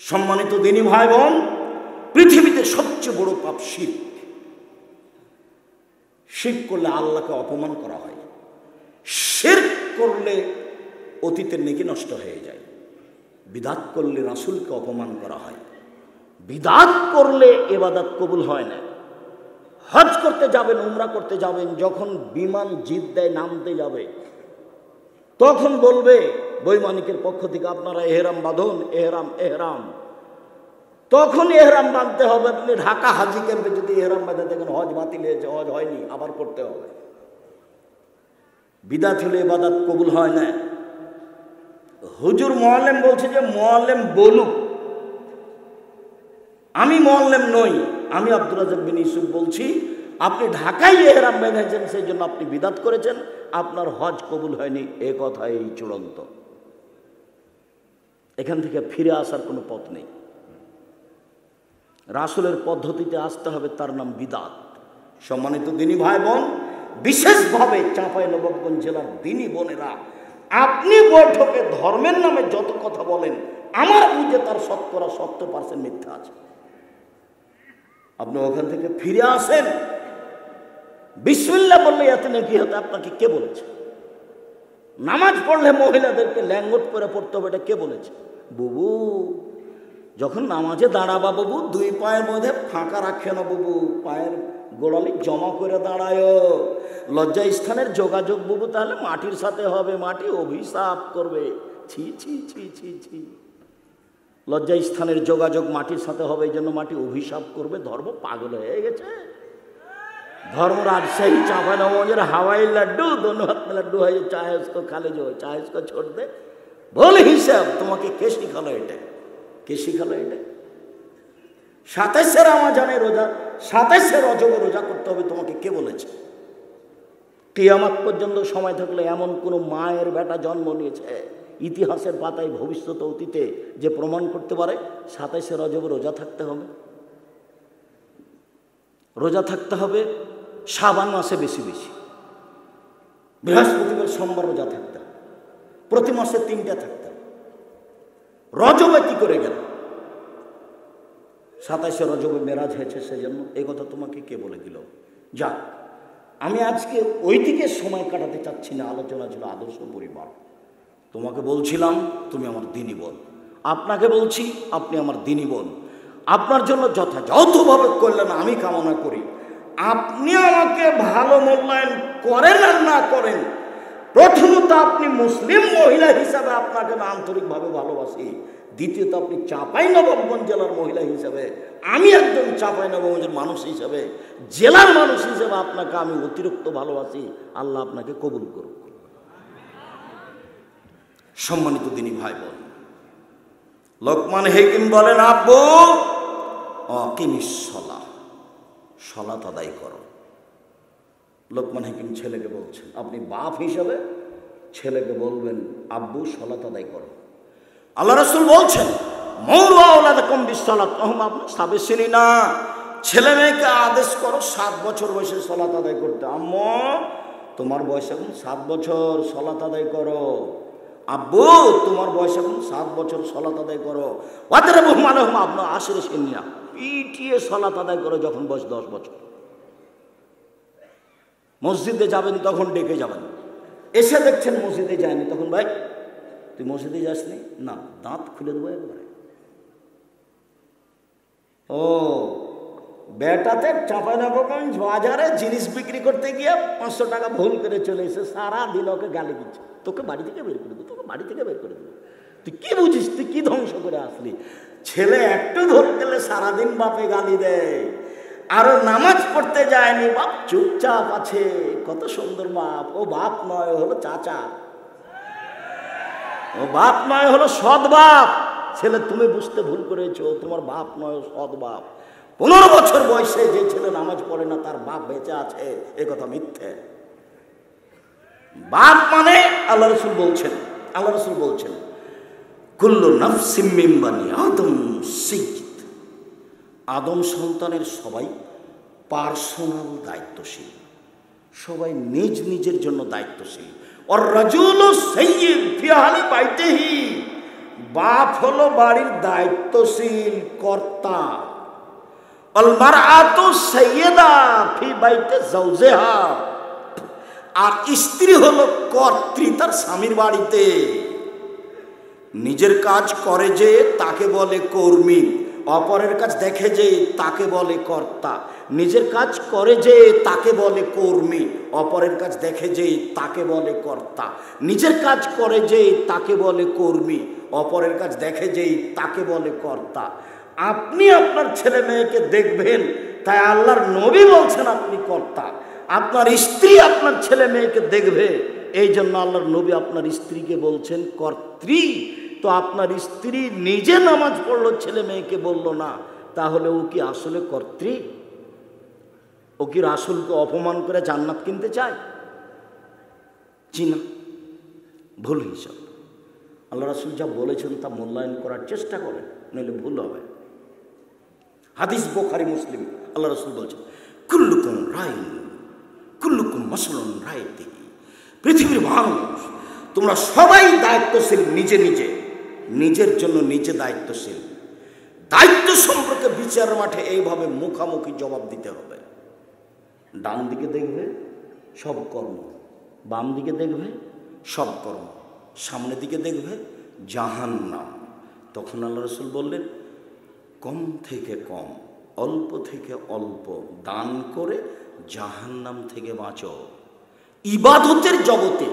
সম্মানিত দিনী ভাই বোন, পৃথিবীতে সবচেয়ে বড় পাপ শিরক। শিরক করলে আল্লাহকে অপমান করা হয়। শিরক করলে অতীতের নেকি নষ্ট হয়ে যায়। বিদআত করলে রাসূলকে অপমান করা হয়। বিদআত করলে ইবাদত কবুল হয় না। হজ করতে যাবেন, উমরা করতে যাবেন, যখন বিমান জিদ্দায় নামতে যাবে তখন বলবে বৈমানিকের পক্ষ থেকে আপনারা এহরাম বাঁধুন, এহরাম এহরাম। তখন এহরাম বাঁধতে হবে। আপনি ঢাকা হাজি ক্যাম্পে যদি এহরাম বাঁধে দেখেন হজ বাতিল হয়েছে, হজ হয়নি, আবার করতে হবে। বিদআত হলে ইবাদত কবুল হয় না। হুজুর মুআল্লিম বলছে যে মুআল্লিম বলুক, আমি মুআল্লিম নই। আমি আব্দুর রাজ্জাক বিন ইউসুফ বলছি, আপনি ঢাকায় এহরাম বেঁধেছেন, সেই জন্য আপনি বিদআত করেছেন, আপনার হজ কবুল হয়নি। এ কথাই চূড়ান্ত। এখান থেকে ফিরে আসার কোনো পথ নেই। রাসূলের পদ্ধতিতে আসতে হবে, তার নাম বিদআত। সম্মানিত দিনী ভাই বোন, বিশেষভাবে চাঁপাইনবাবগঞ্জ জেলার দিনী বোনেরা, আপনি বৈঠকে ধর্মের নামে যত কথা বলেন, আমার বুঝে তার 70% মিথ্যা আছে। আপনি ওখান থেকে ফিরে আসেন। বিসমিল্লাহ বললে এত নাকি হতে আপনাকে কে বলেছে? নামাজ পড়লে মহিলাদেরকে ল্যাঙ্গট করে পড়তে হবে, এটা কে বলেছে? বুবু, যখন নামাজে দাঁড়াবা বাবু, দুই পায়ের মধ্যে ফাঁকা রাখে না বাবু, পায়ের গোড়ালি জমা করে দাঁড়ায়। লজ্জা স্থানের যোগাযোগ বাবু তাহলে মাটির সাথে হবে, মাটি অভিশাপ করবে। ছি ছি ছি ছি ছি। লজ্জা স্থানের যোগাযোগ মাটির সাথে হবে, এই জন্য মাটি অভিশাপ করবে। ধর্ম পাগল হয়ে গেছে। धर्म राजशाही चांपानेर हवाई लड्डू दोनों हाथ में लड्डू है, चाहे उसको खा ले, जो चाहे उसको छोड़ दे। बोल हिसाब तुम्हें के शिखालो এটা? কে শিখালো এটা? 27 রমজানের রোজা, 27 রজবে রোজা করতে হবে, তোমাকে কে বলেছে? কিয়ামত পর্যন্ত সময় থাকলে এমন কোন মায়ের বেটা জন্ম নিয়েছে ইতিহাসের পাতায়, ভবিষ্যৎ অতীতে, যে প্রমাণ করতে পারে 27 রজবে রোজা থাকতে হবে? রোজা থাকতে হবে শাবান মাসে বেশি বেশি, বৃহস্পতিবার সোমবার রোজা থাকতে হবে, প্রতি মাসে 3টা থাকতে হবে। রজবে কি করে গেল? 27 রজবে মেরাজ হয়েছে, সেজন্য এই কথা তোমাকে কে বলে দিল? যাক, আমি আজকে ওই দিকে সময় কাটাতে চাচ্ছি না। আলোচনা ছিল আদর্শ পরিবার। তোমাকে বলছিলাম তুমি আমার দিনী বোন, আপনাকে বলছি আপনি আমার দিনী বোন। আপনার জন্য যথাযথভাবে কল্যাণ আমি কামনা করি। আপনি আমাকে ভালো মূল্যায়ন করেন আর না করেন, প্রথমত আপনি মুসলিম মহিলা হিসাবে আপনাকে আমি আন্তরিকভাবে ভালোবাসি। দ্বিতীয়ত আপনি চাঁপাইনবাবগঞ্জ জেলার মহিলা হিসাবে, আমি একজন চাঁপাইনবাবগঞ্জের মানুষ হিসাবে, জেলার মানুষ হিসাবে আপনাকে আমি অতিরিক্ত ভালোবাসি। আল্লাহ আপনাকে কবুল করুক। সম্মানিত দিনী ভাই বোন, লোকমান হাকিম বলেন, আব্বু আকিমিস সালাহ, সালাত আদায় করো। লোকমান হাকিম ছেলেকে বলছেন, আপনি বাপ হিসাবে ছেলেকে বলবেন আব্বু সালাত আদায় করো। আল্লাহ রাসূল বলছেন, মৌলু আওলাদাকুম বিসসালাত, আপনার সাবেসিনী না, ছেলে মেয়েকে আদেশ করো 7 বছর বয়সে সালাত আদায় করতে। আম্মু তোমার বয়স এখন 7 বছর, সালাত আদায় করো। আব্বু তোমার বয়স এখন 7 বছর, সালাত আদায় করো। ওয়াদরিবু মালাহুম আপনার আশির সিনিয়া, পিটিয়ে সালাত আদায় করো যখন বয়স 10 বছর। মসজিদে যাবেন তখন ডেকে যাবেন, এসে দেখছেন মসজিদে যায়নি, তখন ভাই তুই মসজিদে যাসনি? না, দাঁত খুলে দেবো একবারে। ও বেটাতে চাঁপাইনবাবগঞ্জ বাজারে জিনিস বিক্রি করতে গিয়ে 500 টাকা ভুল করে চলে এসে সারা দিন ওকে গালি দিচ্ছে, তোকে বাড়ি থেকে বের করে দেবো, তোকে বাড়ি থেকে বের করে দেবো। তুই কি বুঝিস? তুই কি ধ্বংস করে আসলি? ছেলে একটু ধরে গেলে সারাদিন বাপে গালি দেয়। আর নামাজ পড়তে যায়নি, বাপ চুপচাপ আছে। কত সুন্দর বাপ! ও বাপ নয়, হলো চাচা। ও বাপ নয়, হলো সৎ বাপ। ছেলে তুমি বুঝতে ভুল করেছো, তোমার বাপ নয়, সৎ বাপ। 15 বছর বয়সে যে ছেলে নামাজ পড়ে না তার বাপ বেঁচে আছে, এ কথা মিথ্যে। বাপ মানে আল্লাহ রাসূল বলছেন কুল্লু নাফসিম মিন বানি আদম সাইয়্যিদ, আদম সন্তানের সবাই পার্সোনাল দায়িত্বশীল, সবাই নিজ নিজের জন্য দায়িত্বশীল। আর রাজুলু সাইয়্যিদ ফি আহলি বাইতিহি, বাপ হলো বাড়ির দায়িত্বশীল কর্তা। আল মারআতু সাইয়্যিদা ফি বাইতি যাওজিহা, আর স্ত্রী হলো কর্ত্রী তার স্বামীর বাড়িতে। নিজের কাজ করে যে তাকে বলে কর্মী, অপরের কাজ দেখে যে তাকে বলে কর্তা। নিজের কাজ করে যে তাকে বলে কর্মী, অপরের কাজ দেখে যে তাকে বলে কর্তা। নিজের কাজ করে যে তাকে বলে কর্মী, অপরের কাজ দেখে যেই তাকে বলে কর্তা। আপনি আপনার ছেলে মেয়েকে দেখবেন, তাই আল্লাহর নবী বলছেন আপনি কর্তা। আপনার স্ত্রী আপনার ছেলে মেয়েকে দেখবে, এই জন্য আল্লাহর নবী আপনার স্ত্রীকে বলছেন কর্ত্রী। তো আপনার স্ত্রী নিজে নামাজ পড়লো, ছেলে মেয়েকে বলল না, তাহলে ও কি আসলে কর্ত্রী? ও কি রাসূলকে অপমান করে জান্নাত কিনতে চায়? জি না, ভুল হিসাব। আল্লাহ রাসূল যা বলেছেন তা মূল্যায়ন করার চেষ্টা করেন, নইলে ভুল হবে। হাদিস বুখারী মুসলিম, আল্লাহ রাসূল বলছেন কুল্লুকুম রাইন কুল্লুকুম মাসউলুন রাইতিহি। পৃথিবীর মানুষ তোমরা সবাই দায়িত্বশীল, নিজে নিজে, নিজের জন্য নিজে দায়িত্বশীল। দায়িত্ব সম্পর্কে বিচার মাঠে এইভাবে মুখামুখি জবাব দিতে হবে। ডান দিকে দেখবে সব কর্ম, বাম দিকে দেখবে সব কর্ম, সামনের দিকে দেখবে জাহান্নাম। তখন আল্লাহ রাসূল বললেন কম থেকে কম, অল্প থেকে অল্প দান করে জাহান্নাম থেকে বাঁচো। ইবাদতের জগতে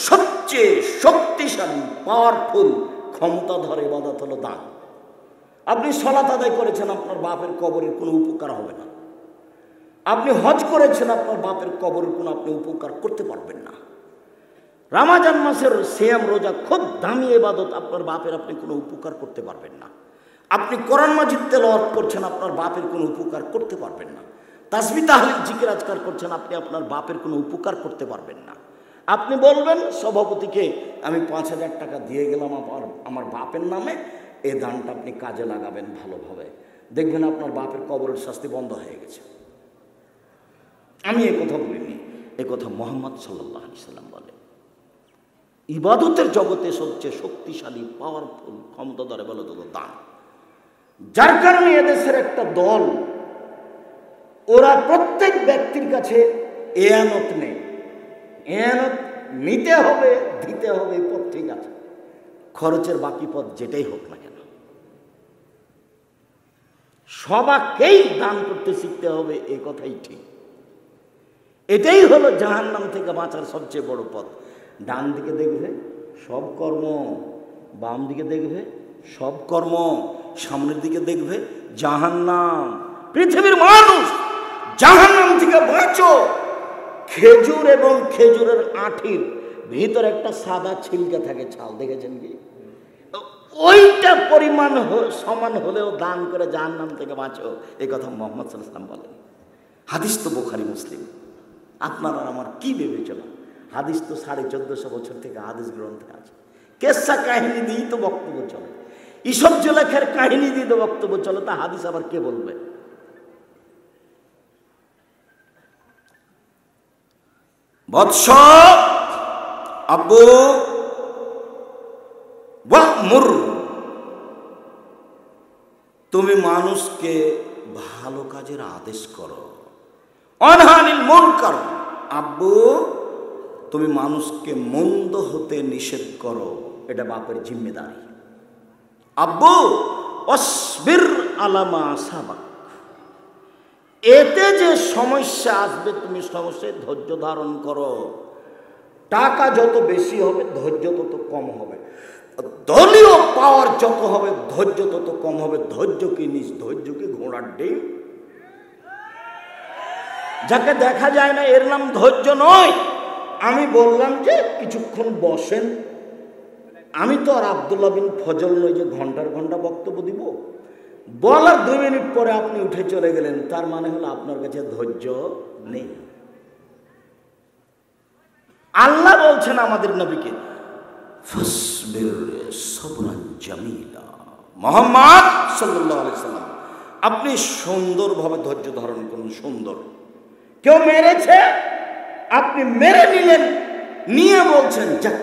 সবচেয়ে শক্তিশালী পাওয়ারফুল ক্ষমতাধর ইবাদত হলো দান। আপনি সালাত আদায় করেছেন, আপনার বাপের কবরের কোনো উপকার হবে না। আপনি হজ করেছেন, আপনার বাপের কবরের কোনো আপনি উপকার করতে পারবেন না। রমজান মাসের সিয়াম রোজা খুব দামি ইবাদত, আপনার বাপের আপনি কোনো উপকার করতে পারবেন না। আপনি কোরআন মাজিদ তেলাওয়াত করছেন, আপনার বাপের কোনো উপকার করতে পারবেন না। তাসবিহ তাহলিল জিকির আজকার করছেন, আপনি আপনার বাপের কোনো উপকার করতে পারবেন না। আপনি বলবেন সভাপতিকে আমি 5,000 টাকা দিয়ে গেলাম আমার বাপের নামে, এই দানটা আপনি কাজে লাগাবেন ভালোভাবে, দেখবেন আপনার বাপের কবরের শাস্তি বন্ধ হয়ে গেছে। আমি এ কথা বলিনি, এ কথা মুহাম্মদ সাল্লাল্লাহু আলাইহি সাল্লাম বলে। ইবাদতের জগতে সবচেয়ে শক্তিশালী পাওয়ারফুল ক্ষমতাধর ইবাদত হলো দান। যার কারণে এদেশের একটা দল, ওরা প্রত্যেক ব্যক্তির কাছে এয়ানত নেই। এয়ানত নিতে হবে, দিতে হবে, পথ ঠিক আছে, খরচের বাকি পথ যেটাই হোক না কেন সবাইকেই দান করতে শিখতে হবে, এ কথাই ঠিক। এটাই হলো জাহান্নাম থেকে বাঁচার সবচেয়ে বড় পথ। ডান দিকে দেখবে সব কর্ম, বাম দিকে দেখবে সব কর্ম, সামনের দিকে দেখবে জাহান্নাম। পৃথিবীর মানুষ জাহান্নাম থেকে বাঁচো। খেজুর এবং খেজুরের আঁঠির ভিতরে একটা সাদা ছিলকা থাকে, ছাল দেখেছেন কি? ওইটা পরিমাণ সমান হলেও দান করে জাহান্নাম থেকে বাঁচো, এই কথা মুহাম্মদ সাল্লাল্লাহু আলাইহি ওয়াসাল্লাম বলেন। হাদিস তো বুখারী মুসলিম। আপনার আর আমার কি বিবেচনা? হাদিস তো 1450 বছর থেকে হাদিস গ্রন্থে আছে। কেসা কাহিনী দিয়েই তো বক্তব্য চলে, ঈসব জুলেখার কাহিনী দিয়ে তো বক্তব্য চলে, তা হাদিস আবার কে বলবে? বৎস আব্বু ওয়া'মুর, তুমি মানুষকে ভালো কাজের আদেশ করো। অনহানিল মুনকার, আব্বু তুমি মানুষকে মন্দ হতে নিষেধ করো, এটা বাপের জিম্মেদারি। আব্বু অসবির আলামা আসাবাক, এতে যে সমস্যা আসবে তুমি সমস্যায় ধৈর্য ধারণ করো। টাকা যত বেশি হবে ধৈর্য তত কম হবে, দলীয় পাওয়ার যত হবে ধৈর্য তত কম হবে। ধৈর্য কি নিজ ধৈর্য কি ঘোড়ার ডিম? যাকে দেখা যায় না এর নাম ধৈর্য নয়। আমি বললাম যে কিছুক্ষণ বসেন, আমি তো আর আব্দুল্লাহ বিন ফজল নই যে ঘন্টার ঘন্টা বক্তব্য দিব। বলার 2 মিনিট পরে আপনি উঠে চলে গেলেন, তার মানে হলো আপনার কাছে ধৈর্য নেই। আল্লাহ বলছেন আমাদের নবীকে ফাসবির সাবরান জামিলা, মুহাম্মদ সাল্লাল্লাহু আলাইহি সাল্লাম আপনি সুন্দরভাবে ধৈর্য ধারণ করুন। সুন্দর, কেউ মেরেছে আপনি মেরে নিলেন, নিয়ে বলছেন যাক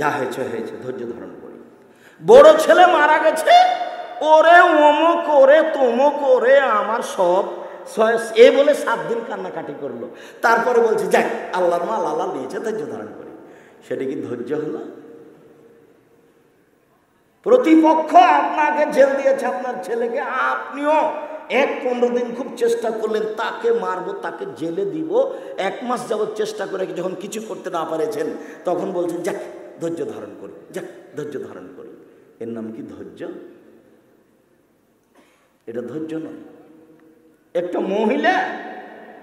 যা হয়েছে হয়েছে, ধৈর্য ধারণ করি। বড় ছেলে মারা গেছে, ওরে অমুক করে তমুক করে আমার সব এ বলে 7 দিন কান্নাকাটি করলো। তারপরে বলছে যাক আল্লাহর মাল আল্লাহ নিয়েছে, ধৈর্য ধারণ করি। সেটা কি ধৈর্য হলো? প্রতিপক্ষ আপনাকে জেল দিয়েছে, আপনার ছেলেকে, আপনিও 15 দিন খুব চেষ্টা করলেন তাকে মারবো, তাকে জেলে দিব। 1 মাস যাবৎ চেষ্টা করে যখন কিছু করতে না পারেছেন, তখন বলছেন যাক ধৈর্য ধারণ করি, যাক ধৈর্য ধারণ করি। এর নাম কি ধৈর্য? এটা ধৈর্য নয়। একটা মহিলা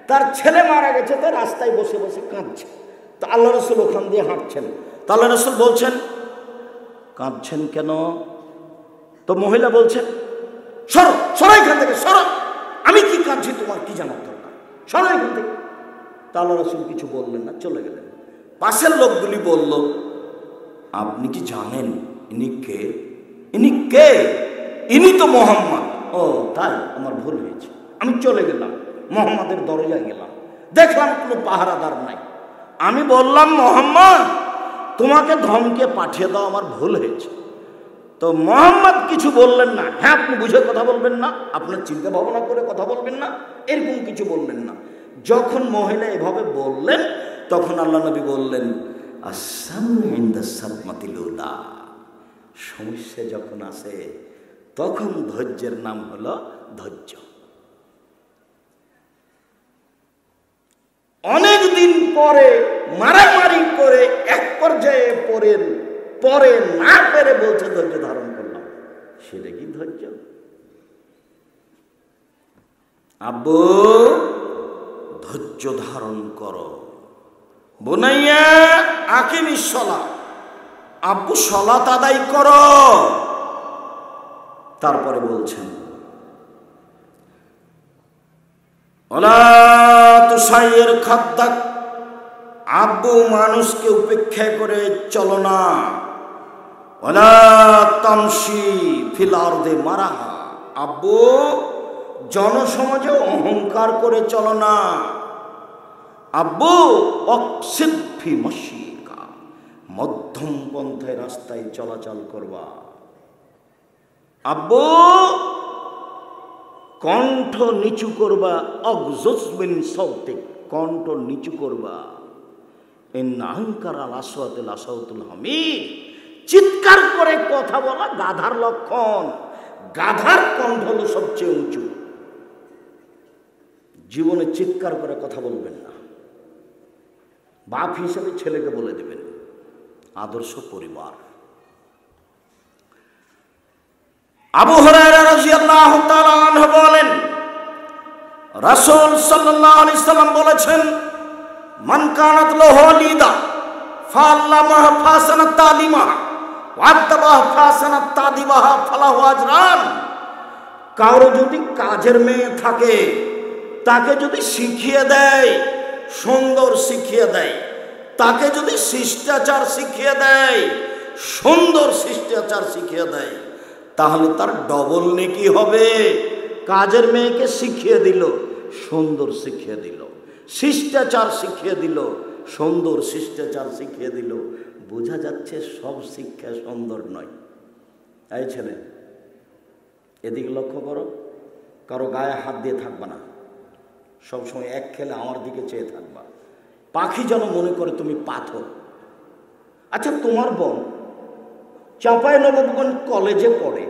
তার ছেলে মারা গেছে, তো রাস্তায় বসে বসে কাঁদছে। তো আল্লাহ রসুল ওখান দিয়ে হাঁটছেন, তো আল্লাহ রসুল বলছেন কাঁদছেন কেন? তো মহিলা বলছেন সরো সরো এখান থেকে, সরো, আমি কি কাঁদছি তোমার কি জানার দরকার, সরো এখান থেকে। তা আল্লাহ রসুল কিছু বললেন না, চলে গেলেন। পাশের লোকগুলি বলল আপনি কি জানেন ইনি কে? ইনি কে? ইনি তো মোহাম্মদ। ও তাই, আমার ভুল হয়েছে। আমি চলে গেলাম, মোহাম্মদের দরজায় গেলাম, দেখলাম কোনো পাহারাদার নাই। আমি বললাম মোহাম্মদ তোমাকে ধমকে পাঠিয়ে দাও, আমার ভুল হয়েছে। তো মোহাম্মদ কিছু বললেন না। হ্যাঁ আপনি বুঝে কথা বলবেন না, আপনার চিন্তা ভাবনা করে কথা বলবেন না, এরকম কিছু বললেন না। যখন মহিলা এভাবে বললেন, তখন আল্লাহ নবী বললেন সমস্যা যখন আসে তখন ধৈর্যের নাম হলো ধৈর্য। অনেকদিন পরে মারামারি করে এক পর্যায়ে পরে না পেরে বলছে ধৈর্য ধারণ করলাম, সেটা কি ধৈর্য? আব্বু ধৈর্য ধারণ করো, বুনাইয়া আকিমিস সালাহ, আব্বু সালাত আদায় করো। তারপরে বলছেন ওলা তুসাইয়ের খাদ্দাক, আব্বু মানুষকে উপেক্ষা করে চলো না। ওলা তামশি ফিল আরদে মারাহা, আব্বু জনসমাজে অহংকার করে চলো না। আব্বু অক্সিদ ফি মশিকা, মধ্যম পন্থায় রাস্তায় চলাচল করবা। আব্বু কণ্ঠ নিচু করবা, অগজুজমিন সৌতিক, কণ্ঠ নিচু করবা। হামিদ, চিৎকার করে কথা বলা গাধার লক্ষণ। গাধার কণ্ঠ হলো সবচেয়ে উঁচু। জীবনে চিৎকার করে কথা বলবেন না। বাপ হিসেবে ছেলেকে বলে দেবেন। আদর্শ পরিবার। আবু হুরায়রা রাদিয়াল্লাহু তাআলা আনহু বলেন রাসূল সাল্লাল্লাহু আলাইহি সাল্লাম বলেছেন মান কানাত লাহু লিদা ফাআল্লামাহা ফাসানাত তালিমাহা ওয়া আত্তাবাহা ফাসানাত তাদিবাহা ফালাহু আজরান। কারো যদি কাজের মেয়ে থাকে, তাকে যদি শিখিয়ে দেয়, সুন্দর শিখিয়ে দেয়, তাকে যদি শিষ্টাচার শিখিয়ে দেয়, সুন্দর শিষ্টাচার শিখিয়ে দেয়, তাহলে তার ডবল নেকি হবে। কাজের মেয়েকে শিখিয়ে দিল, সুন্দর শিখিয়ে দিল, শিষ্টাচার শিখিয়ে দিল, সুন্দর শিষ্টাচার শিখিয়ে দিল। বোঝা যাচ্ছে সব শিক্ষা সুন্দর নয়। এই ছেলে এদিকে লক্ষ্য করো, কারো গায়ে হাত দিয়ে থাকবা না, সবসময় এক খেলে আমার দিকে চেয়ে থাকবা। পাখি যেন মনে করে তুমি পাথর। আচ্ছা তোমার বোন চাঁপাইনবাবগঞ্জ কলেজে পড়ে,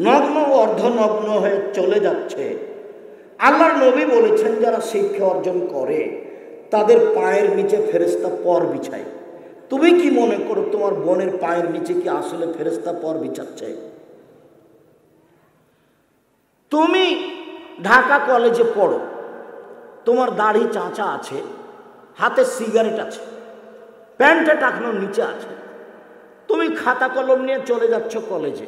নগ্ন অর্ধনগ্ন হয়ে চলে যাচ্ছে। আল্লাহর নবী বলেছেন যারা শিক্ষা অর্জন করে তাদের পায়ের নিচে ফেরেশতা পর বিছায়। তুমি কি মনে করো তোমার বোনের পায়ের নিচে কি আসলে ফেরেশতা পর বিছাচ্ছে? তুমি ঢাকা কলেজে পড়ো, তোমার দাড়ি চাঁচা আছে, হাতে সিগারেট আছে, প্যান্টে টাকানোর নিচে আছে, তুমি খাতা কলম নিয়ে চলে যাচ্ছ কলেজে,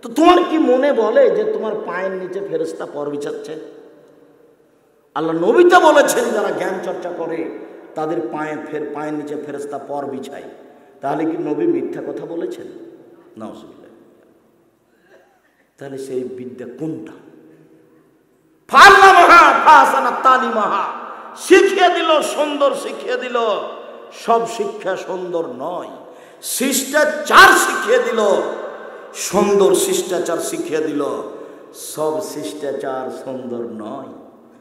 তো তোমার কি মনে বলে যে তোমার পায়ের নিচে ফেরেশতা পর বিছাচ্ছে? আল্লাহ নবী তো বলেছেন যারা জ্ঞান চর্চা করে তাদের পায়ের নিচে ফেরেশতা পর বিছায়। তাহলে কি নবী মিথ্যা কথা বলেছেন? নাউজুবিল্লাহ। তাহলে সেই বিদ্যা কোনটা? শিখিয়ে দিল, সুন্দর শিখিয়ে দিল। সব শিক্ষা সুন্দর নয়। শিষ্টাচার শিখিয়ে দিল, সুন্দর শিষ্টাচার শিখিয়ে দিল। সব শিষ্টাচার সুন্দর নয়।